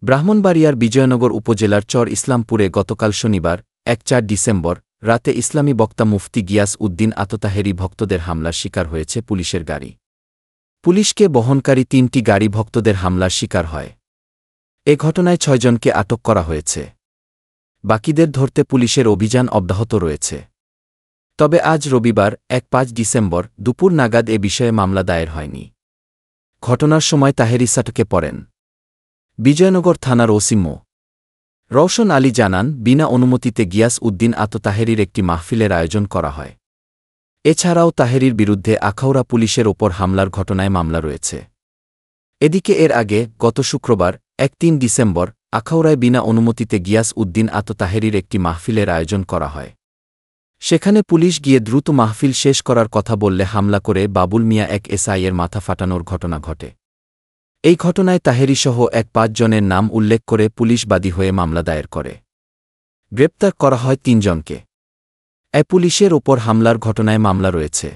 ব্রাহ্মণবাড়িয়ার বিজয়নগর উপজেলার চর ইসলামপুরে গতকাল শনিবার ১-৪ ডিসেম্বর রাতে ইসলামী বক্তা মুফতি গিয়াস উদ্দিন আততাহেরি ভক্তদের হামলার শিকার হয়েছে পুলিশের গাড়ি। পুলিশকে বহনকারী ৩টি গাড়ি ভক্তদের হামলার শিকার হয়। এ ঘটনায় ৬ জনকে আটক করা হয়েছে। বাকিদের ধরতে পুলিশের অভিযান অব্যাহত রয়েছে। তবে আজ রবিবার ১-৫ ডিসেম্বর দুপুর নাগাদ এ বিষয়ে মামলা দায়ের হয়নি। ঘটনার সময় তাহেরি আটকে পড়েন। বিজয়নগর থানার ওসি মো. রওশন আলী জানান, বিনা অনুমতিতে গিয়াস উদ্দিন আততাহেরির একটি মাহফিলের আয়োজন করা হয়। এছাড়াও তাহেরির বিরুদ্ধে আখাউড়া পুলিশের ওপর হামলার ঘটনায় মামলা রয়েছে। এদিকে এর আগে গত শুক্রবার ১-৩ ডিসেম্বর আখাউড়ায় বিনা অনুমতিতে গিয়াস উদ্দিন আততাহেরির একটি মাহফিলের আয়োজন করা হয়। সেখানে পুলিশ গিয়ে দ্রুত মাহফিল শেষ করার কথা বললে হামলা করে বাবুল মিয়া এক এসআইয়ের মাথা ফাটানোর ঘটনা ঘটে। এই ঘটনায় তাহেরিসহ ৫ জনের নাম উল্লেখ করে পুলিশ বাদী হয়ে মামলা দায়ের করে। গ্রেপ্তার করা হয় ৩ জনকে। পুলিশের ওপর হামলার ঘটনায় মামলা রয়েছে।